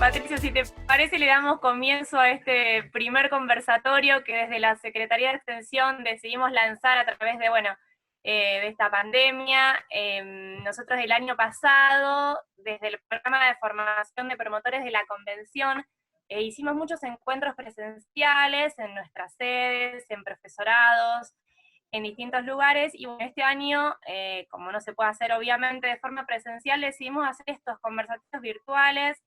Patricio, si te parece, le damos comienzo a este primer conversatorio que desde la Secretaría de Extensión decidimos lanzar a través de, de esta pandemia. Nosotros el año pasado, desde el programa de formación de promotores de la convención, hicimos muchos encuentros presenciales en nuestras sedes, en profesorados, en distintos lugares, y bueno, este año, como no se puede hacer obviamente de forma presencial, decidimos hacer estos conversatorios virtuales,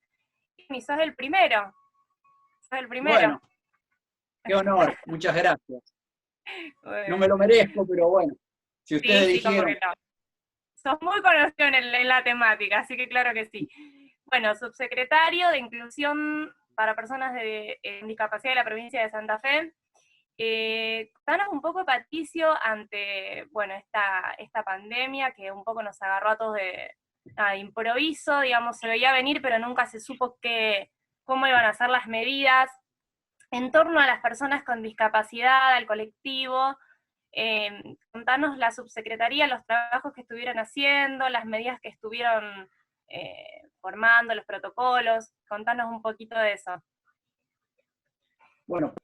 y sos el primero, sos el primero. Bueno, qué honor, muchas gracias. Bueno. No me lo merezco, pero bueno, si ustedes Sí, dijeron... como que no. Sos muy conocido en la temática, así que claro que sí. Bueno, subsecretario de Inclusión para Personas en Discapacidad de la provincia de Santa Fe. Danos un poco, Patricio, ante esta pandemia que un poco nos agarró a todos de improviso, digamos, se veía venir, pero nunca se supo cómo iban a ser las medidas en torno a las personas con discapacidad, al colectivo. Contanos la subsecretaría, los trabajos que estuvieron haciendo, las medidas que estuvieron formando, los protocolos. Contanos un poquito de eso. Bueno,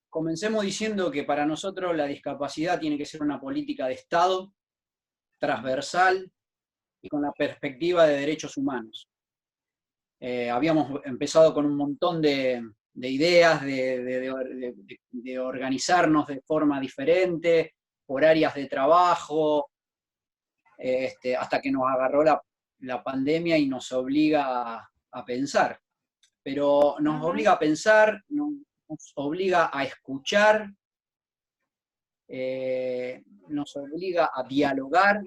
comencemos diciendo que para nosotros la discapacidad tiene que ser una política de Estado, transversal y con la perspectiva de derechos humanos. Habíamos empezado con un montón de ideas de organizarnos de forma diferente, por áreas de trabajo, hasta que nos agarró la pandemia y nos obliga a pensar. Pero nos obliga a pensar, nos obliga a escuchar, nos obliga a dialogar,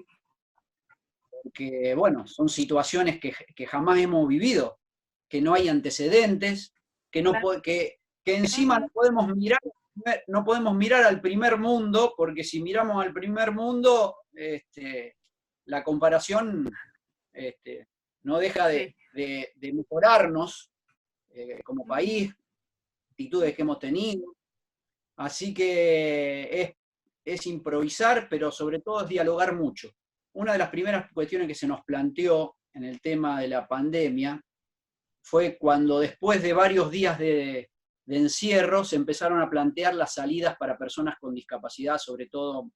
porque, bueno, son situaciones que jamás hemos vivido, que no hay antecedentes, que encima no podemos mirar al primer mundo, porque si miramos al primer mundo, la comparación no deja de mejorarnos como país, actitudes que hemos tenido. Así que es improvisar, pero sobre todo es dialogar mucho. Una de las primeras cuestiones que se nos planteó en el tema de la pandemia fue cuando después de varios días de encierro se empezaron a plantear las salidas para personas con discapacidad, sobre todo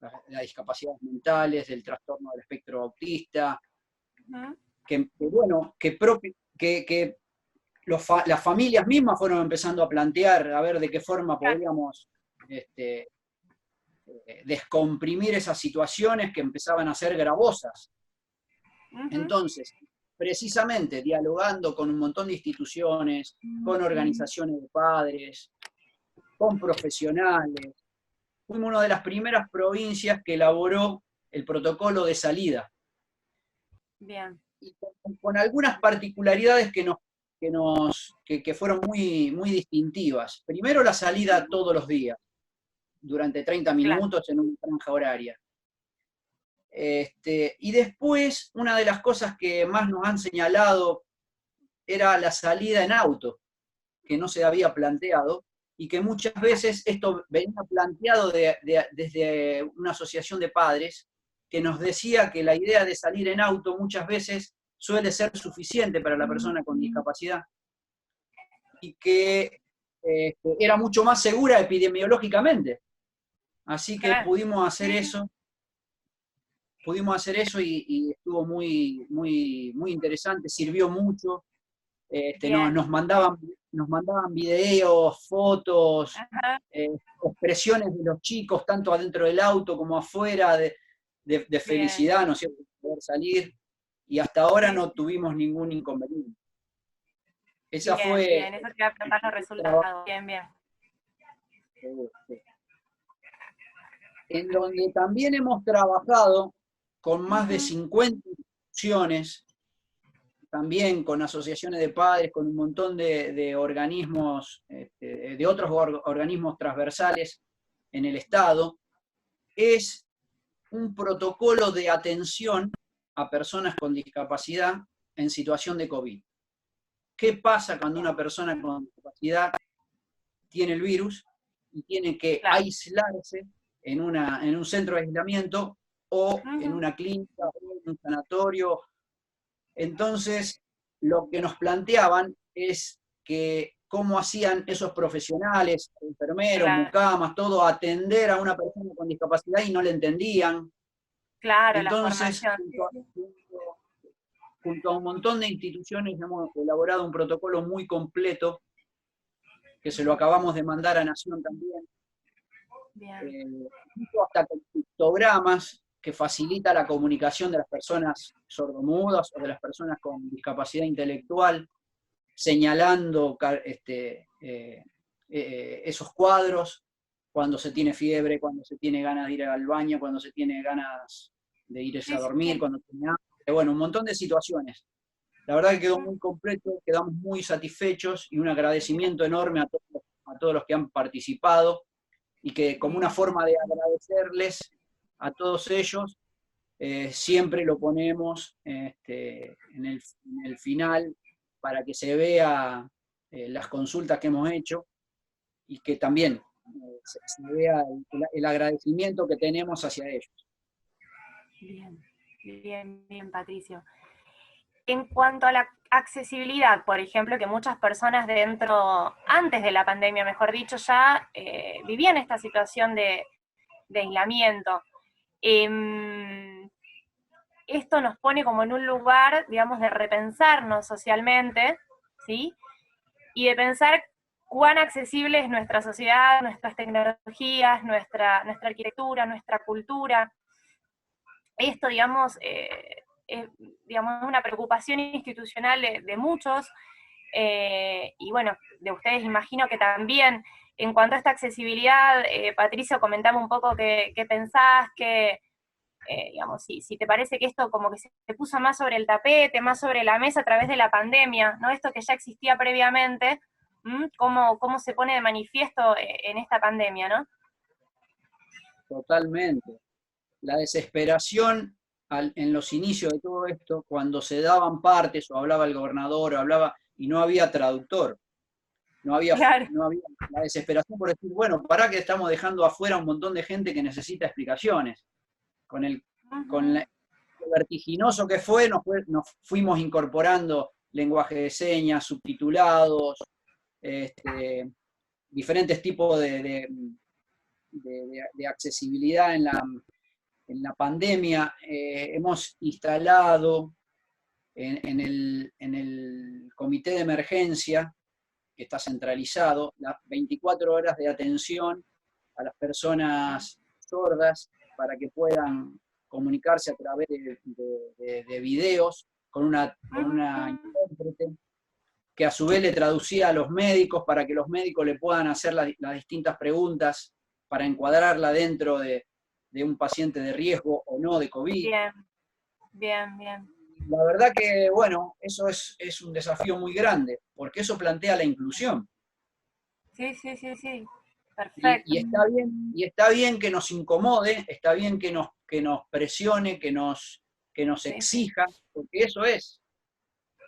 las discapacidades mentales, del trastorno del espectro autista, que las familias mismas fueron empezando a plantear a ver de qué forma podríamos descomprimir esas situaciones que empezaban a ser gravosas. Entonces, precisamente dialogando con un montón de instituciones, con organizaciones de padres, con profesionales, fuimos una de las primeras provincias que elaboró el protocolo de salida. Bien. Y con algunas particularidades que fueron muy distintivas. Primero, la salida todos los días, durante 30 minutos en una franja horaria. Y después, una de las cosas que más nos han señalado era la salida en auto, que no se había planteado, y que muchas veces esto venía planteado desde una asociación de padres, que nos decía que la idea de salir en auto muchas veces suele ser suficiente para la persona con discapacidad, y que era mucho más segura epidemiológicamente. Así que pudimos hacer eso y estuvo muy interesante, sirvió mucho. Nos mandaban videos, fotos, expresiones de los chicos, tanto adentro del auto como afuera, de felicidad, ¿no es cierto?, de poder salir, y hasta ahora no tuvimos ningún inconveniente. Esa fue... Bien, eso te va a preguntar los resultados. Bien. En donde también hemos trabajado con más de 50 instituciones, también con asociaciones de padres, con un montón de organismos, de otros organismos transversales en el Estado, es un protocolo de atención a personas con discapacidad en situación de COVID. ¿Qué pasa cuando una persona con discapacidad tiene el virus y tiene que aislarse en un centro de aislamiento o en una clínica o en un sanatorio? Entonces, lo que nos planteaban es que cómo hacían esos profesionales, enfermeros, Claro, mucamas, todo, atender a una persona con discapacidad y no le entendían. claro, la Entonces, formación. junto a un montón de instituciones hemos elaborado un protocolo muy completo, que se lo acabamos de mandar a Nación también, Bien. hasta con pictogramas que facilita la comunicación de las personas sordomudas o de las personas con discapacidad intelectual, señalando esos cuadros, cuando se tiene fiebre, cuando se tiene ganas de ir al baño, cuando se tiene ganas de irse a Sí, sí, dormir, sí. cuando tiene hambre, bueno, un montón de situaciones. La verdad que quedó muy completo, quedamos muy satisfechos y un agradecimiento enorme a todos los que han participado y que como una Bien. forma de agradecerles a todos ellos, siempre lo ponemos en el final para que se vea las consultas que hemos hecho y que también se vea el agradecimiento que tenemos hacia ellos. Bien, bien, bien, Patricio. En cuanto a la accesibilidad, por ejemplo, que muchas personas antes de la pandemia, mejor dicho, ya vivían esta situación de aislamiento. Eh, Esto nos pone como en un lugar, digamos, de repensarnos socialmente, ¿sí? Y de pensar cuán accesible es nuestra sociedad, nuestras tecnologías, nuestra arquitectura, nuestra cultura. Esto, digamos, es digamos, una preocupación institucional de muchos, y bueno, de ustedes imagino que también. En cuanto a esta accesibilidad, Patricio, comentame un poco qué pensás, digamos, si te parece que esto como que se puso más sobre el tapete, más sobre la mesa a través de la pandemia, ¿no? Esto que ya existía previamente, cómo se pone de manifiesto en esta pandemia, ¿no? Totalmente. La desesperación en los inicios de todo esto, cuando se daban partes o hablaba el gobernador o hablaba y no había traductor, Claro. no había la desesperación por decir, bueno, para que estamos dejando afuera un montón de gente que necesita explicaciones. Con con Uh-huh. lo vertiginoso que nos fuimos incorporando lenguaje de señas, subtitulados, diferentes tipos de accesibilidad en la pandemia. Hemos instalado en el comité de emergencia, que está centralizado, las 24 horas de atención a las personas sordas para que puedan comunicarse a través de videos con una Uh-huh. intérprete que a su vez le traducía a los médicos para que los médicos le puedan hacer las distintas preguntas para encuadrarla dentro de un paciente de riesgo o no de COVID. Bien, bien, bien. La verdad que, bueno, eso es un desafío muy grande, porque eso plantea la inclusión. Sí, sí, sí, sí. Y Perfecto. y está bien que nos incomode, está bien que nos presione, que nos Sí, sí. exija, porque eso es,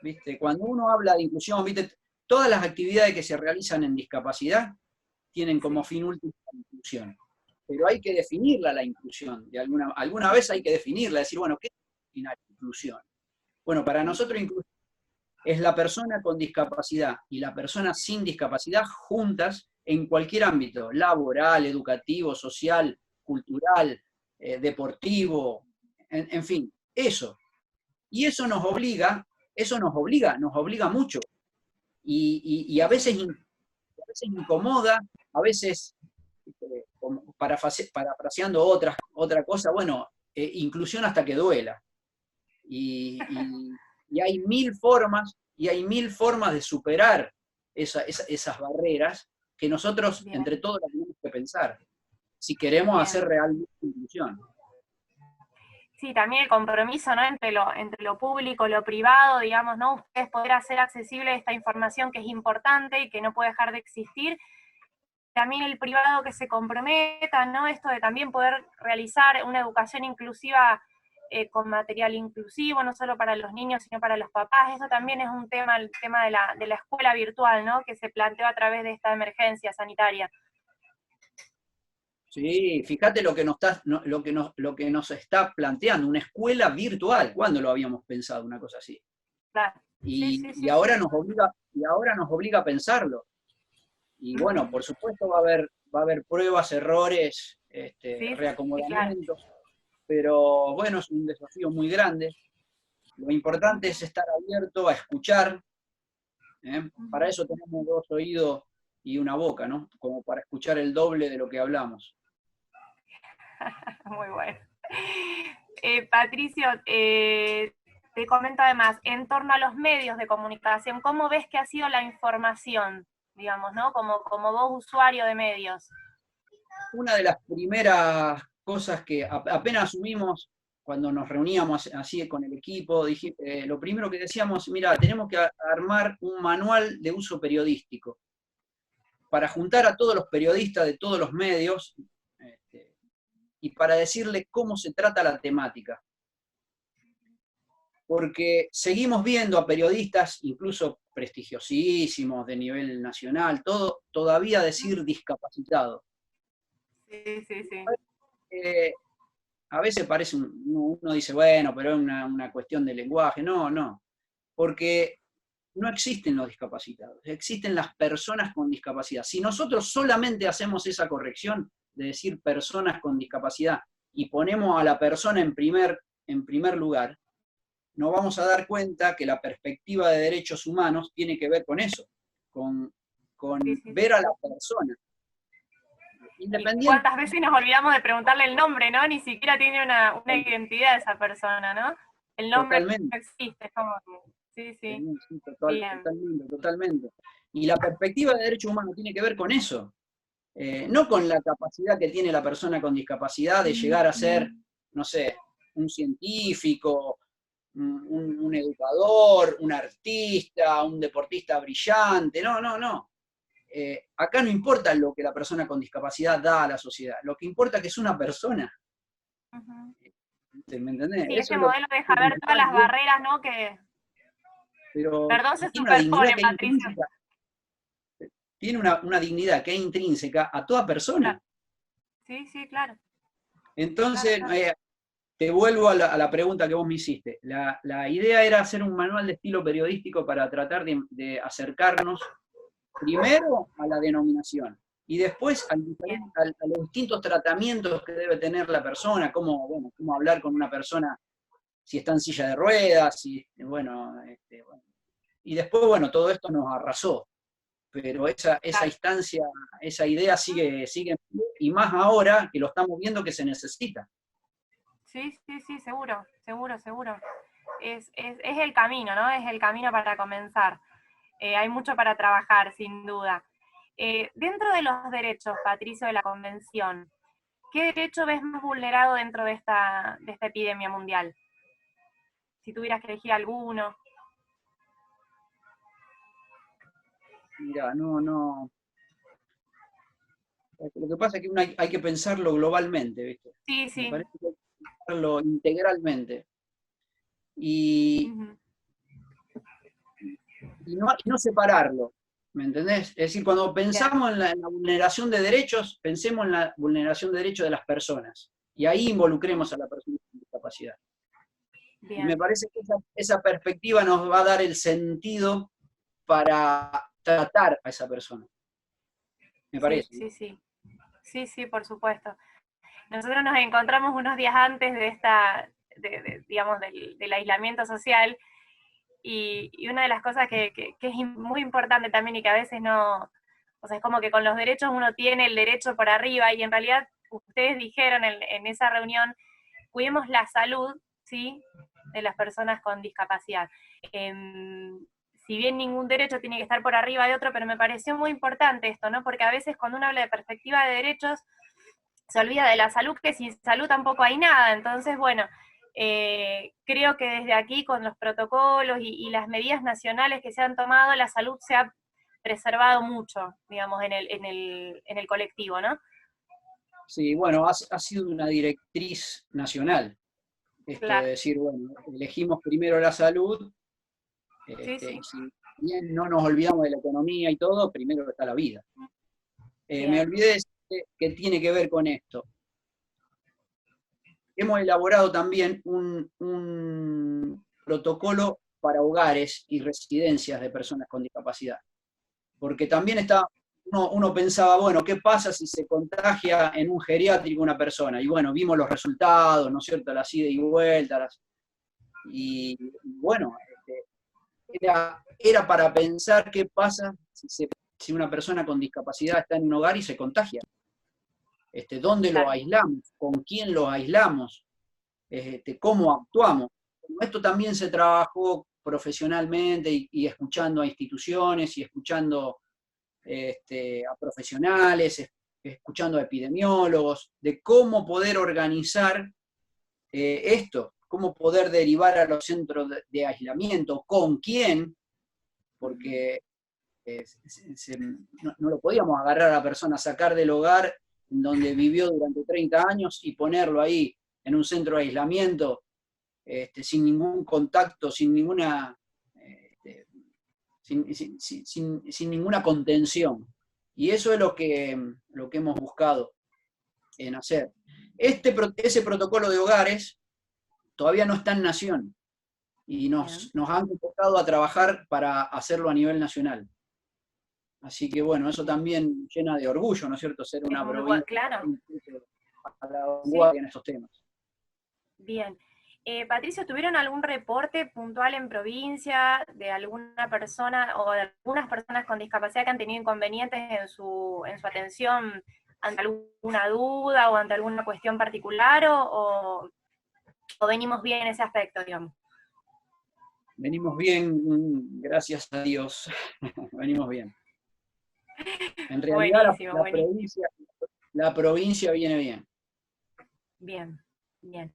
¿viste? Cuando uno habla de inclusión, ¿viste? Todas las actividades que se realizan en discapacidad tienen como Sí. fin último la inclusión. Pero hay que definirla la inclusión, alguna vez hay que definirla, decir, bueno, ¿qué es la inclusión? Bueno, para nosotros inclusión es la persona con discapacidad y la persona sin discapacidad juntas en cualquier ámbito, laboral, educativo, social, cultural, deportivo, en fin, eso. Y nos obliga mucho. Y Sí, sí. a veces incomoda, a veces, parafraseando otra cosa, bueno, inclusión hasta que duela. Y hay mil formas de superar esas barreras que nosotros Bien, entre todos las tenemos que pensar, si queremos hacer bien. realmente inclusión. Sí, también el compromiso, ¿no? Entre lo público, lo privado, digamos, ¿no? Ustedes poder hacer accesible esta información que es importante y que no puede dejar de existir. También el privado que se comprometa, ¿no? Esto de también poder realizar una educación inclusiva con material inclusivo, no solo para los niños, sino para los papás. Eso también es un tema, el tema de la escuela virtual, ¿no? Que se planteó a través de esta emergencia sanitaria. Sí, fíjate lo que lo que nos está planteando, una escuela virtual. ¿Cuándo lo habíamos pensado una cosa así? Claro. Y ahora nos obliga a pensarlo. Y bueno, por supuesto va a haber pruebas, errores, reacomodamientos, claro. pero bueno, es un desafío muy grande. Lo importante es estar abierto a escuchar. Para eso tenemos 2 oídos y una boca, ¿no? Como para escuchar el doble de lo que hablamos. Muy bueno. Patricio, te comento además, en torno a los medios de comunicación, ¿cómo ves que ha sido la información, digamos, ¿no? Como vos usuario de medios. Una de las primeras cosas que apenas asumimos cuando nos reuníamos así con el equipo, lo primero que decíamos, mira, tenemos que armar un manual de uso periodístico para juntar a todos los periodistas de todos los medios y para decirles cómo se trata la temática. Porque seguimos viendo a periodistas, incluso prestigiosísimos, de nivel nacional, todavía decir discapacitado. Sí. A veces parece, uno dice, bueno, pero es una cuestión de lenguaje. No, porque no existen los discapacitados, existen las personas con discapacidad. Si nosotros solamente hacemos esa corrección de decir personas con discapacidad y ponemos a la persona en primer lugar, nos vamos a dar cuenta que la perspectiva de derechos humanos tiene que ver con eso, con ver a la persona. ¿Y cuántas veces nos olvidamos de preguntarle el nombre, ¿no? Ni siquiera tiene una identidad esa persona, ¿no? El nombre Totalmente. no existe, es como que, sí. Totalmente. Y la perspectiva de derechos humanos tiene que ver con eso, no con la capacidad que tiene la persona con discapacidad de llegar a ser, no sé, un científico, un educador, un artista, un deportista brillante, no. Acá no importa lo que la persona con discapacidad da a la sociedad, lo que importa es que es una persona. ¿Me entendés? Sí, Eso ese es modelo deja ver todas las barreras, ¿no? pero Perdón, se tiene una dignidad superpone, que es Patricio. intrínseca, tiene una dignidad que es intrínseca a toda persona. Claro. Sí, claro. Entonces, claro. te vuelvo a la pregunta que vos me hiciste. La idea era hacer un manual de estilo periodístico para tratar de acercarnos primero a la denominación y después a los distintos tratamientos que debe tener la persona, cómo hablar con una persona si está en silla de ruedas, y después, todo esto nos arrasó, pero esa instancia, esa idea sigue, y más ahora que lo estamos viendo que se necesita. Sí, seguro. Es el camino, ¿no? Es el camino para comenzar. Hay mucho para trabajar, sin duda. Dentro de los derechos, Patricio, de la Convención, ¿qué derecho ves más vulnerado dentro de esta epidemia mundial? Si tuvieras que elegir alguno. Mira, no. Lo que pasa es que hay que pensarlo globalmente, ¿viste? Sí. Me parece que hay que pensarlo integralmente. Y no separarlo, ¿me entendés? Es decir, cuando pensamos en la vulneración de derechos, pensemos en la vulneración de derechos de las personas. Y ahí involucremos a la persona con discapacidad. Bien. Y me parece que esa perspectiva nos va a dar el sentido para tratar a esa persona. Me parece. Sí, por supuesto. Nosotros nos encontramos unos días antes de digamos, del aislamiento social, y una de las cosas que es muy importante también y que a veces no, o sea, es como que con los derechos uno tiene el derecho por arriba, y en realidad ustedes dijeron en esa reunión, cuidemos la salud, ¿sí?, de las personas con discapacidad. Si bien ningún derecho tiene que estar por arriba de otro, pero me pareció muy importante esto, ¿no? Porque a veces cuando uno habla de perspectiva de derechos, se olvida de la salud, que sin salud tampoco hay nada. Entonces, bueno, creo que desde aquí, con los protocolos y las medidas nacionales que se han tomado, la salud se ha preservado mucho, digamos, en el colectivo, ¿no? Sí, bueno, ha sido una directriz nacional. Claro. De decir, elegimos primero la salud, Sí. y si bien no nos olvidamos de la economía y todo, primero está la vida. Me olvidé de decir que tiene que ver con esto. Hemos elaborado también un protocolo para hogares y residencias de personas con discapacidad. Porque también uno pensaba, bueno, ¿qué pasa si se contagia en un geriátrico una persona? Y bueno, vimos los resultados, ¿no es cierto? Las ida y vuelta, y bueno, era para pensar qué pasa si una persona con discapacidad está en un hogar y se contagia. ¿Dónde lo aislamos? ¿Con quién lo aislamos? ¿Cómo actuamos? Esto también se trabajó profesionalmente y escuchando a instituciones y escuchando a profesionales, escuchando a epidemiólogos, de cómo poder organizar esto, cómo poder derivar a los centros de aislamiento, con quién, porque no lo podíamos agarrar a la persona, sacar del hogar donde vivió durante 30 años y ponerlo ahí en un centro de aislamiento sin ningún contacto, sin ninguna, sin ninguna contención. Y eso es lo que hemos buscado en hacer. Ese protocolo de hogares todavía no está en Nación y nos han convocado a trabajar para hacerlo a nivel nacional. Así que bueno, eso también llena de orgullo, ¿no es cierto?, ser una provincia a la vanguardia en estos temas. Bien. Patricio, ¿tuvieron algún reporte puntual en provincia de alguna persona o de algunas personas con discapacidad que han tenido inconvenientes en su atención ante alguna duda o ante alguna cuestión particular o venimos bien en ese aspecto, digamos? Venimos bien, gracias a Dios, venimos bien. En realidad la provincia viene bien. Bien, bien.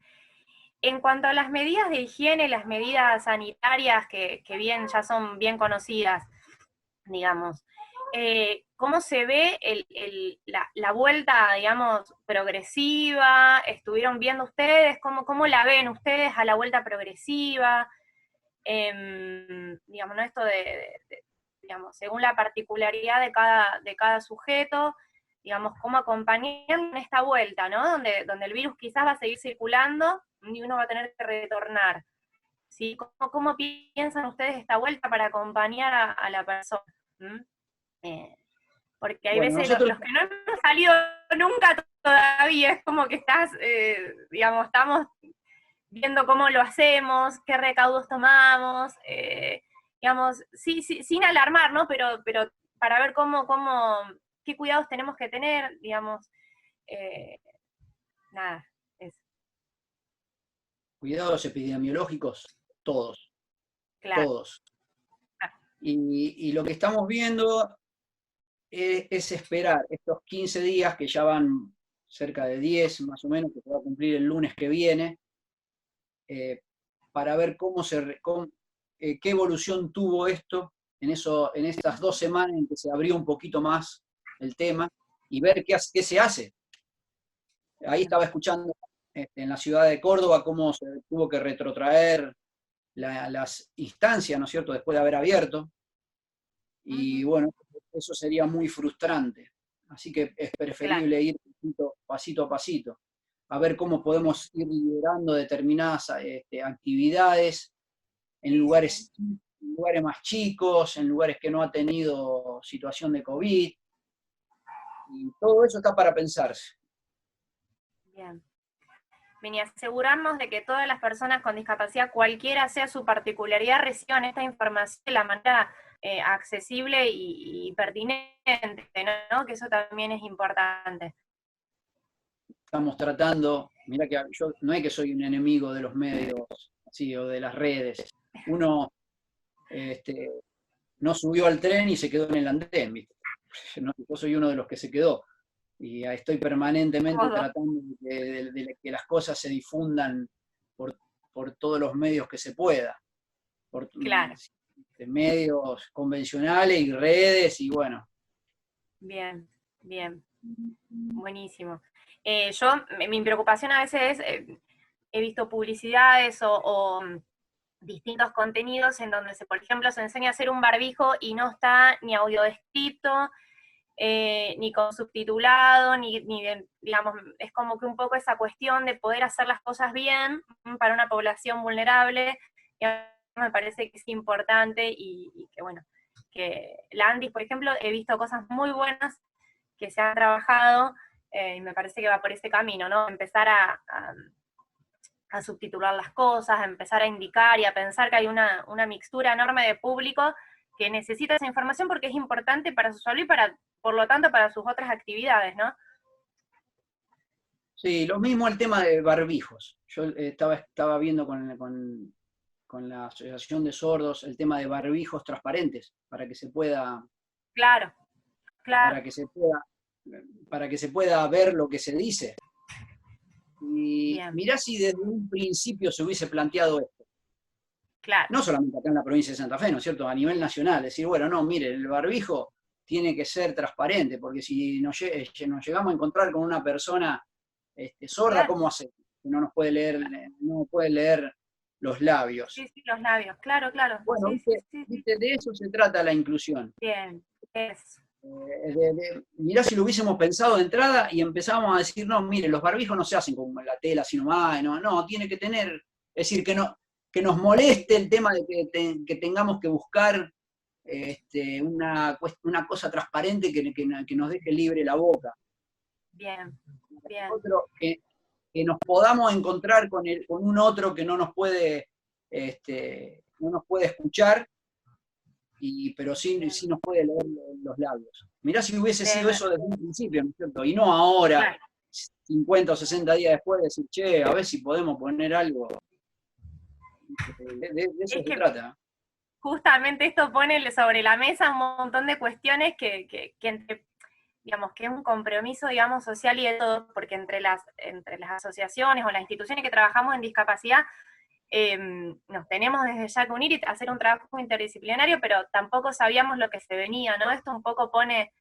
En cuanto a las medidas de higiene, las medidas sanitarias que bien ya son bien conocidas, digamos, ¿cómo se ve la vuelta, digamos, progresiva? ¿Estuvieron viendo ustedes? ¿Cómo la ven ustedes a la vuelta progresiva? Digamos, ¿no? Esto digamos, según la particularidad de cada sujeto, digamos, cómo acompañar en esta vuelta, ¿no? Donde el virus quizás va a seguir circulando y uno va a tener que retornar. ¿Sí? ¿Cómo piensan ustedes esta vuelta para acompañar a la persona? Porque hay veces los que no hemos salido nunca todavía, es como que estás, digamos, estamos viendo cómo lo hacemos, qué recaudos tomamos, digamos, sí, sin alarmar, ¿no? Pero para ver qué cuidados tenemos que tener, digamos, nada, eso. Cuidados epidemiológicos, todos, claro. todos. Y lo que estamos viendo es esperar estos 15 días, que ya van cerca de 10 más o menos, que se va a cumplir el lunes que viene, para ver qué evolución tuvo esto en estas 2 semanas en que se abrió un poquito más el tema y ver qué se hace. Ahí estaba escuchando en la ciudad de Córdoba cómo se tuvo que retrotraer las instancias, ¿no es cierto?, después de haber abierto. Y bueno, eso sería muy frustrante. Así que es preferible ir pasito a pasito, a ver cómo podemos ir liderando determinadas actividades en lugares más chicos, en lugares que no ha tenido situación de COVID. Y todo eso está para pensarse. Bien. Y asegurarnos de que todas las personas con discapacidad, cualquiera sea su particularidad, reciban esta información de la manera accesible y pertinente, ¿no? Que eso también es importante. Estamos tratando, mirá que yo no es que soy un enemigo de los medios, sí, o de las redes. Uno no subió al tren y se quedó en el andén, ¿viste? Yo soy uno de los que se quedó. Y estoy permanentemente tratando de que las cosas se difundan por todos los medios que se pueda. Por medios convencionales y redes, y bueno. Bien, bien. Buenísimo. Mi preocupación a veces es, he visto publicidades o distintos contenidos en donde, por ejemplo, se enseña a hacer un barbijo y no está ni audio descrito, ni con subtitulado, digamos, es como que un poco esa cuestión de poder hacer las cosas bien para una población vulnerable, y a me parece que es importante y que bueno, que la Andis, por ejemplo, he visto cosas muy buenas que se han trabajado y me parece que va por ese camino, ¿no? Empezar a subtitular las cosas, a empezar a indicar y a pensar que hay una mixtura enorme de público que necesita esa información porque es importante para su salud y por lo tanto para sus otras actividades, ¿no? Sí, lo mismo el tema de barbijos. Yo estaba viendo con la Asociación de Sordos el tema de barbijos transparentes, Claro, claro, para que se pueda, para que se pueda ver lo que se dice. Y bien, mirá si desde un principio se hubiese planteado esto. claro, No solamente acá en la provincia de Santa Fe, ¿no es cierto? A nivel nacional, decir, bueno, no, mire, el barbijo tiene que ser transparente, porque si nos llegamos a encontrar con una persona sorda, claro. ¿cómo hace? Que no puede leer los labios. Sí, sí, los labios, claro, claro. Bueno, Sí, sí, sí, sí. viste, de eso se trata la inclusión. Bien, eso. Mirá si lo hubiésemos pensado de entrada y empezábamos a decir, no, mire, los barbijos no se hacen con la tela, sino más, no, tiene que tener, es decir, que nos moleste el tema de que tengamos que buscar una cosa transparente que nos deje libre la boca. Bien, bien. Otro, que nos podamos encontrar con un otro que no nos puede escuchar, pero sí nos puede leer los labios. Mirá si hubiese sido eso desde un principio, ¿no es cierto? Y no ahora, Claro. 50 o 60 días después, decir, che, a ver si podemos poner algo. De eso Es se que trata. justamente esto pone sobre la mesa un montón de cuestiones que digamos, que es un compromiso, digamos, social y de todo, porque entre las asociaciones o las instituciones que trabajamos en discapacidad, nos tenemos desde ya que unir y hacer un trabajo interdisciplinario, pero tampoco sabíamos lo que se venía, ¿no? Esto un poco pone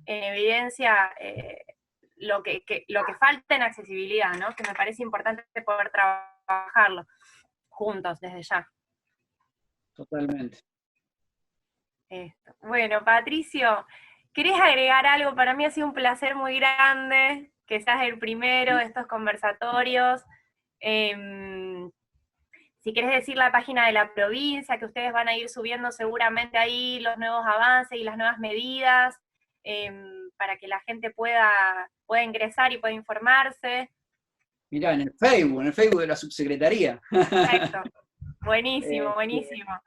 en evidencia lo que falta en accesibilidad, ¿no? Que me parece importante poder trabajarlo juntos desde ya. Totalmente. Bueno, Patricio, ¿querés agregar algo? Para mí ha sido un placer muy grande que seas el primero de estos conversatorios. Si querés decir la página de la provincia, que ustedes van a ir subiendo seguramente ahí los nuevos avances y las nuevas medidas, para que la gente pueda ingresar y pueda informarse. Mirá, en el Facebook de la subsecretaría. Perfecto. Buenísimo, Este, buenísimo.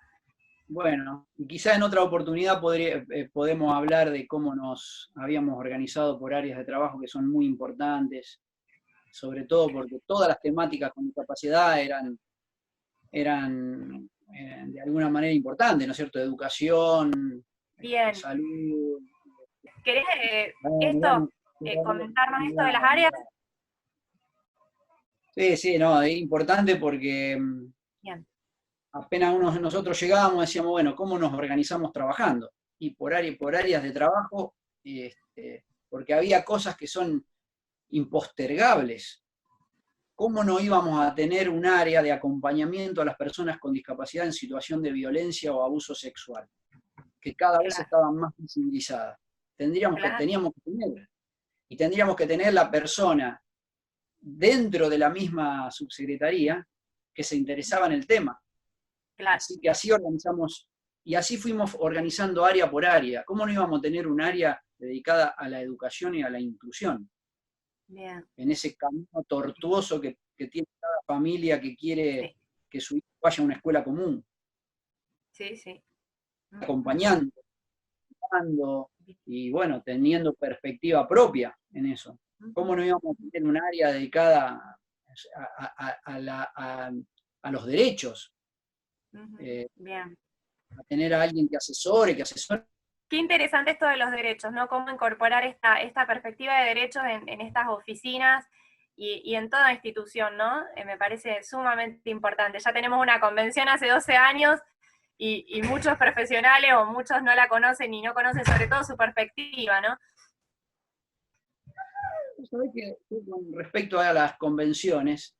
bueno, y quizá en otra oportunidad podemos hablar de cómo nos habíamos organizado por áreas de trabajo que son muy importantes, sobre todo porque todas las temáticas con discapacidad eran de alguna manera importantes, ¿no es cierto? Educación, Bien. salud. ¿Querés Bueno, comentarnos esto de las áreas? Sí, no, es importante porque Bien. apenas nosotros llegábamos, decíamos, bueno, ¿cómo nos organizamos trabajando? Y por áreas de trabajo, porque había cosas que son impostergables. ¿Cómo no íbamos a tener un área de acompañamiento a las personas con discapacidad en situación de violencia o abuso sexual? Que cada vez estaban más visibilizadas. Teníamos que tener. Y tendríamos que tener la persona dentro de la misma subsecretaría que se interesaba en el tema. Claro. Así que así organizamos, y así fuimos organizando área por área. ¿Cómo no íbamos a tener un área dedicada a la educación y a la inclusión? Bien. En ese camino tortuoso que tiene cada familia que quiere que su hijo vaya a una escuela común. Sí, sí. Acompañando, y bueno, teniendo perspectiva propia en eso. ¿Cómo no íbamos a tener un área dedicada a los derechos? Bien. A tener a alguien que asesore. Qué interesante esto de los derechos, ¿no? Cómo incorporar esta perspectiva de derechos en estas oficinas y en toda institución, ¿no? Me parece sumamente importante. Ya tenemos una convención hace 12 años y muchos profesionales o muchos no la conocen y no conocen sobre todo su perspectiva, ¿no? ¿Sabés que con respecto a las convenciones,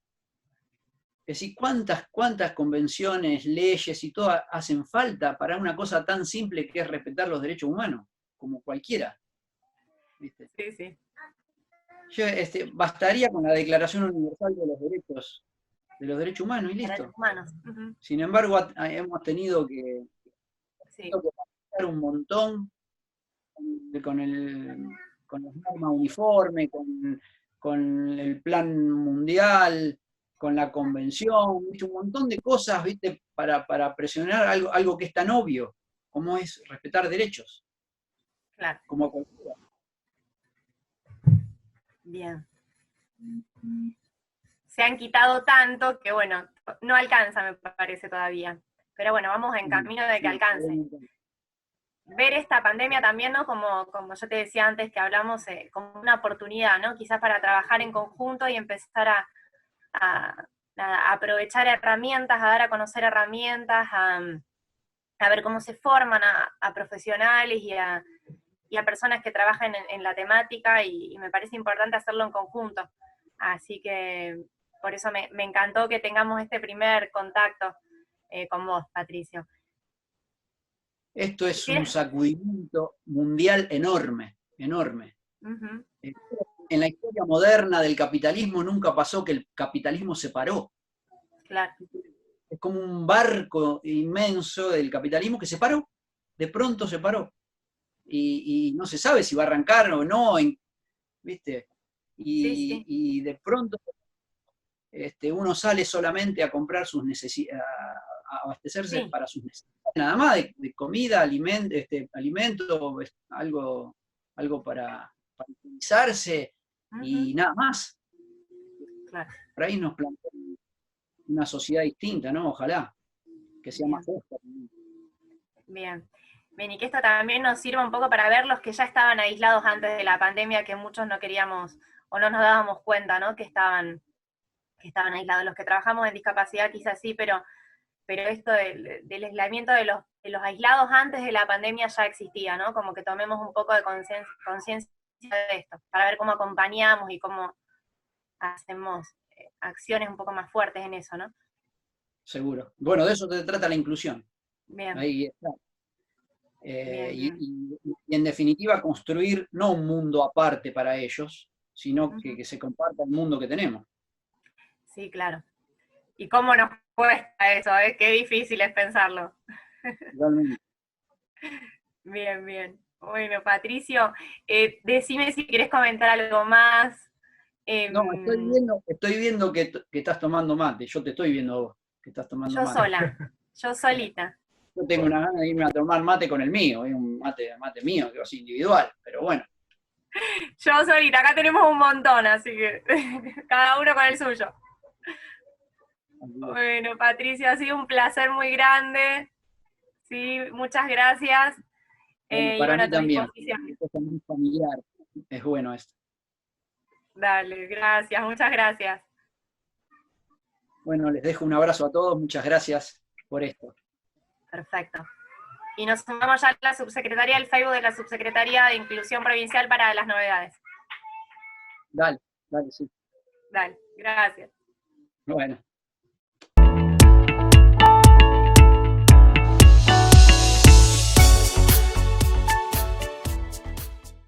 es decir, cuántas convenciones, leyes y todo hacen falta para una cosa tan simple que es respetar los derechos humanos, como cualquiera? ¿Viste? Sí, sí. Bastaría con la Declaración Universal de los Derechos de los derechos humanos y Derechos listo. humanos. Ujú. Sin embargo, hemos tenido que Sí, pasar un montón con las normas uniformes, con el plan mundial, con la convención, ¿viste? Un montón de cosas, ¿viste? Para presionar algo que es tan obvio, como es respetar derechos, claro. como cualquiera. Bien. Se han quitado tanto que, bueno, no alcanza, me parece todavía. Pero bueno, vamos en camino de que alcance. Ver esta pandemia también, ¿no? Como yo te decía antes que hablamos, como una oportunidad, ¿no? Quizás para trabajar en conjunto y empezar a aprovechar herramientas, a dar a conocer herramientas, a ver cómo se forman a profesionales y a personas que trabajan en la temática, y me parece importante hacerlo en conjunto. Así que por eso me encantó que tengamos este primer contacto con vos, Patricio. Esto es un sacudimiento mundial enorme, enorme. Uh-huh. En la historia moderna del capitalismo nunca pasó que el capitalismo se paró. Claro. Es como un barco inmenso del capitalismo que se paró, de pronto se paró. Y no se sabe si va a arrancar o no, ¿viste? Sí. Y de pronto uno sale solamente a comprar sus necesidades, a abastecerse para sus necesidades, nada más de comida, alimento, algo para utilizarse y nada más. Claro. Por ahí nos plantea una sociedad distinta, ¿no? Ojalá, que sea más justa. Bien. Bien, y que esto también nos sirva un poco para ver los que ya estaban aislados antes de la pandemia, que muchos no queríamos o no nos dábamos cuenta, ¿no? Que estaban aislados. Los que trabajamos en discapacidad quizás sí, pero esto del aislamiento de los aislados antes de la pandemia ya existía, ¿no? Como que tomemos un poco de conciencia de esto, para ver cómo acompañamos y cómo hacemos acciones un poco más fuertes en eso, ¿no? Seguro. Bueno, de eso se trata la inclusión. Bien. Ahí está. Bien. Y en definitiva construir no un mundo aparte para ellos, sino que se comparta el mundo que tenemos. Sí, claro. ¿Y cómo nos cuesta eso? Qué difícil es pensarlo. Realmente. Bien. Bueno, Patricio, decime si querés comentar algo más. No, estoy viendo que estás tomando mate. Yo te estoy viendo a vos que estás tomando Yo mate. sola, yo solita. Yo tengo una ganas de irme a tomar mate con el mío, un mate mío, que va a ser individual, pero bueno. Yo solita, acá tenemos un montón, así que cada uno con el suyo. Bueno, Patricio, ha sido un placer muy grande. Sí, muchas gracias. Para y mí a tu también. disposición. Esto es muy familiar. Es bueno esto. Dale, gracias, muchas gracias. Bueno, les dejo un abrazo a todos. Muchas gracias por esto. Perfecto. Y nos sumamos ya a la subsecretaría del Facebook de la Subsecretaría de Inclusión Provincial para las novedades. Dale, sí. Dale, gracias. Bueno.